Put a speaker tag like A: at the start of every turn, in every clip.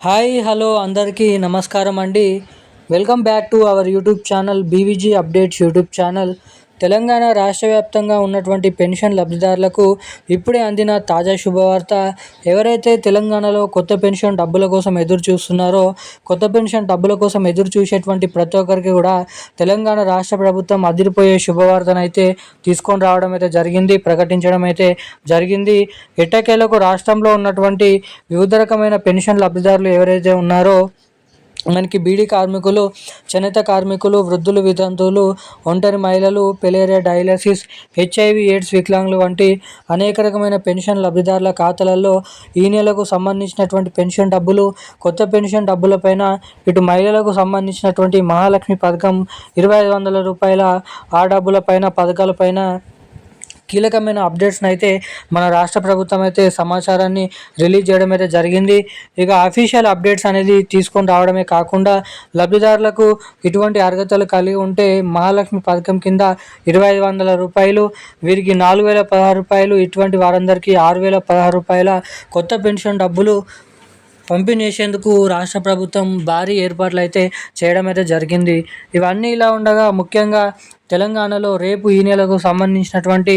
A: Hi hello అందరికీ నమస్కారం అండి. Welcome back to our YouTube channel BVG updates YouTube channel. Telangana రాష్ట్ర వ్యాప్తంగా ఉన్నటువంటి పెన్షన్ లబ్ధిదారులకు ఇప్పుడే అందిన తాజా శుభవార్త. ఎవరైతే తెలంగాణలో కొత్త పెన్షన్ డబ్బుల కోసం ఎదురు చూస్తున్నారో, కొత్త పెన్షన్ డబ్బుల కోసం ఎదురు చూసేటువంటి ప్రతి ఒక్కరికి కూడా తెలంగాణ రాష్ట్ర ప్రభుత్వం అదిరిపోయే శుభవార్తనైతే తీసుకొని రావడం అయితే జరిగింది, ప్రకటించడం అయితే జరిగింది. ఎట్టకేలకు రాష్ట్రంలో ఉన్నటువంటి వివిధ రకమైన పెన్షన్ లబ్ధిదారులు ఎవరైతే ఉన్నారో, మనకి బీడీ కార్మికులు, చేనేత కార్మికులు, వృద్ధులు, వితంతువులు, ఒంటరి మహిళలు, పెలేరియా డయాలసిస్, హెచ్ఐవి ఎయిడ్స్ వికలాంగులు వంటి అనేక రకమైన పెన్షన్ లబ్ధిదారుల ఖాతాలలో ఈ నెలకు సంబంధించినటువంటి పెన్షన్ డబ్బులు, కొత్త పెన్షన్ డబ్బులపైన ఇటు మహిళలకు సంబంధించినటువంటి మహాలక్ష్మి పథకం, 2500 రూపాయల ఆ డబ్బులపైన పథకాలపైన కీలకమైన అప్డేట్స్ని అయితే మన రాష్ట్ర ప్రభుత్వం అయితే సమాచారాన్ని రిలీజ్ చేయడం అయితే జరిగింది. ఇక అఫీషియల్ అప్డేట్స్ అనేది తీసుకొని రావడమే కాకుండా లబ్ధిదారులకు ఇటువంటి అర్హతలు కలిగి ఉంటే మహాలక్ష్మి పథకం కింద 2500 రూపాయలు, వీరికి 4016 రూపాయలు, ఇటువంటి వారందరికీ 6016 రూపాయల కొత్త పెన్షన్ డబ్బులు పంపిణీ చేసేందుకు రాష్ట్ర ప్రభుత్వం భారీ ఏర్పాట్లు అయితే చేయడం అయితే జరిగింది. ఇవన్నీ ఇలా ఉండగా ముఖ్యంగా తెలంగాణలో రేపు ఈ నెలకు సంబంధించినటువంటి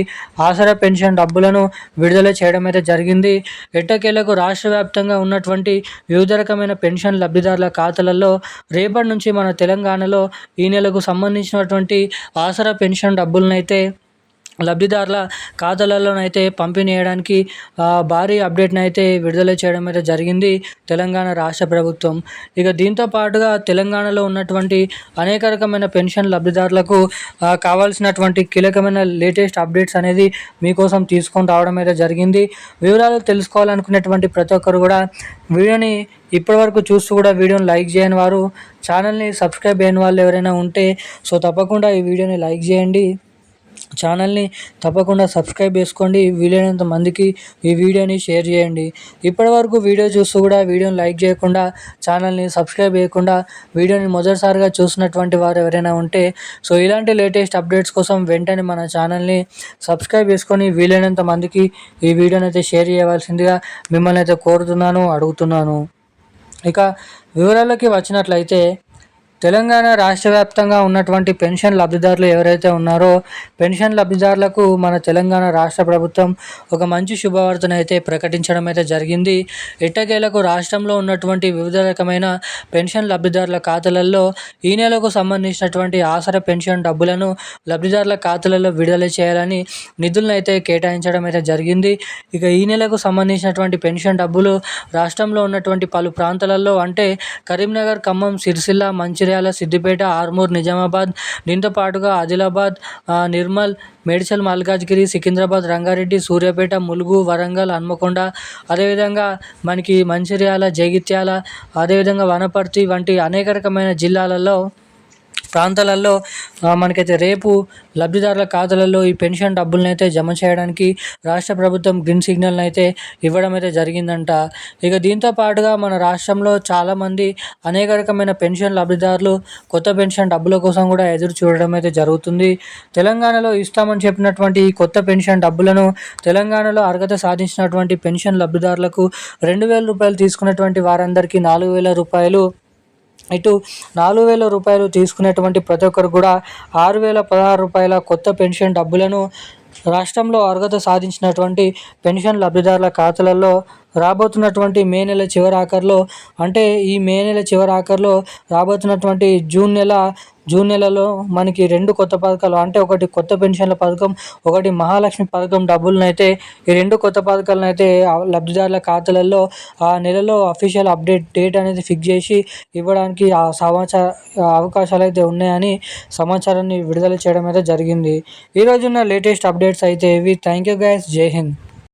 A: ఆసరా పెన్షన్ డబ్బులను విడుదల చేయడం అయితే జరిగింది. ఎట్టకేలకు రాష్ట్ర వ్యాప్తంగా ఉన్నటువంటి వివిధ రకమైన పెన్షన్ లబ్ధిదారుల ఖాతాలలో రేపటి నుంచి మన తెలంగాణలో ఈ నెలకు సంబంధించినటువంటి ఆసరా పెన్షన్ డబ్బులనైతే లబ్ధిదారుల ఖాతాలలోనైతే పంపిణీ చేయడానికి భారీ అప్డేట్ని అయితే విడుదల చేయడం అయితే జరిగింది తెలంగాణ రాష్ట్ర ప్రభుత్వం. ఇక దీంతో పాటుగా తెలంగాణలో ఉన్నటువంటి అనేక రకమైన పెన్షన్ లబ్ధిదారులకు కావాల్సినటువంటి కీలకమైన లేటెస్ట్ అప్డేట్స్ అనేది మీకోసం తీసుకొని రావడం అయితే జరిగింది. వివరాలు తెలుసుకోవాలనుకునేటువంటి ప్రతి ఒక్కరు కూడా వీడియోని ఇప్పటివరకు చూస్తూ కూడా వీడియోని లైక్ చేయని వారు, ఛానల్ని సబ్స్క్రైబ్ చేయని వాళ్ళు ఎవరైనా ఉంటే తప్పకుండా ఈ వీడియోని లైక్ చేయండి, ఛానల్ని తప్పకుండా సబ్స్క్రైబ్ చేసుకోండి, వీలైనంత మందికి ఈ వీడియోని షేర్ చేయండి. ఇప్పటివరకు వీడియో చూస్తూ కూడా వీడియోని లైక్ చేయకుండా, ఛానల్ని సబ్స్క్రైబ్ చేయకుండా వీడియోని మొదటిసారిగా చూసినటువంటి వారు ఎవరైనా ఉంటే ఇలాంటి లేటెస్ట్ అప్డేట్స్ కోసం వెంటనే మన ఛానల్ని సబ్స్క్రైబ్ చేసుకొని వీలైనంత మందికి ఈ వీడియోని అయితే షేర్ చేయవలసిందిగా మిమ్మల్ని అయితే కోరుతున్నాను, అడుగుతున్నాను. ఇక వివరాలకి వచ్చినట్లయితే తెలంగాణ రాష్ట్ర వ్యాప్తంగా ఉన్నటువంటి పెన్షన్ లబ్ధిదారులు ఎవరైతే ఉన్నారో, పెన్షన్ లబ్ధిదారులకు మన తెలంగాణ రాష్ట్ర ప్రభుత్వం ఒక మంచి శుభవార్తను అయితే ప్రకటించడం అయితే జరిగింది. ఎట్టకేలకు రాష్ట్రంలో ఉన్నటువంటి వివిధ రకమైన పెన్షన్ లబ్ధిదారుల ఖాతాలలో ఈ నెలకు సంబంధించినటువంటి ఆసరా పెన్షన్ డబ్బులను లబ్ధిదారుల ఖాతాలలో విడుదల చేయాలని నిధులను అయితే కేటాయించడం అయితే జరిగింది. ఇక ఈ నెలకు సంబంధించినటువంటి పెన్షన్ డబ్బులు రాష్ట్రంలో ఉన్నటువంటి పలు ప్రాంతాలలో అంటే కరీంనగర్, ఖమ్మం, సిరిసిల్ల, మంచిర్యాల, సిద్దిపేట, ఆర్మూర్, నిజామాబాద్, దీంతో పాటుగా ఆదిలాబాద్, నిర్మల్, మేడ్చల్, మల్కాజ్గిరి, సికింద్రాబాద్, రంగారెడ్డి, సూర్యాపేట, ములుగు, వరంగల్, హన్మకొండ, అదేవిధంగా మనకి మంచిర్యాల, జగిత్యాల, అదేవిధంగా వనపర్తి వంటి అనేక రకమైన జిల్లాలలో ప్రాంతాలలో మనకైతే రేపు లబ్ధిదారుల ఖాతాలలో ఈ పెన్షన్ డబ్బులను అయితే జమ చేయడానికి రాష్ట్ర ప్రభుత్వం గ్రీన్ సిగ్నల్ని అయితే ఇవ్వడం అయితే జరిగిందంట. ఇక దీంతో పాటుగా మన రాష్ట్రంలో చాలామంది అనేక రకమైన పెన్షన్ లబ్ధిదారులు కొత్త పెన్షన్ డబ్బుల కోసం కూడా ఎదురు చూడడం అయితే జరుగుతుంది. తెలంగాణలో ఇస్తామని చెప్పినటువంటి ఈ కొత్త పెన్షన్ డబ్బులను తెలంగాణలో అర్హత సాధించినటువంటి పెన్షన్ లబ్ధిదారులకు 2000 రూపాయలు తీసుకున్నటువంటి వారందరికీ 4000 రూపాయలు, ఇటు 4000 రూపాయలు తీసుకునేటువంటి ప్రతి ఒక్కరు కూడా 6016 రూపాయల కొత్త పెన్షన్ డబ్బులను రాష్ట్రంలో అర్హత సాధించినటువంటి పెన్షన్ లబ్ధిదారుల ఖాతాలలో రాబోతున్నటువంటి మే నెల చివరి ఆఖరిలో, అంటే ఈ మే నెల చివరి ఆఖరిలో రాబోతున్నటువంటి జూన్ నెలలో మనకి 2 కొత్త పథకాలు, అంటే ఒకటి కొత్త పెన్షన్ల పథకం, ఒకటి మహాలక్ష్మి పథకం డబ్బులను అయితే ఈ 2 కొత్త పథకాలను అయితే లబ్ధిదారుల ఖాతాలలో ఆ నెలలో అఫీషియల్ అప్డేట్ డేట్ అనేది ఫిక్స్ చేసి ఇవ్వడానికి అవకాశాలు అయితే ఉన్నాయని సమాచారాన్ని విడుదల చేయడం అయితే జరిగింది. ఈరోజున్న లేటెస్ట్ అప్డేట్స్ అయితే ఇవి. థ్యాంక్ యూ గైస్, జై హింద్.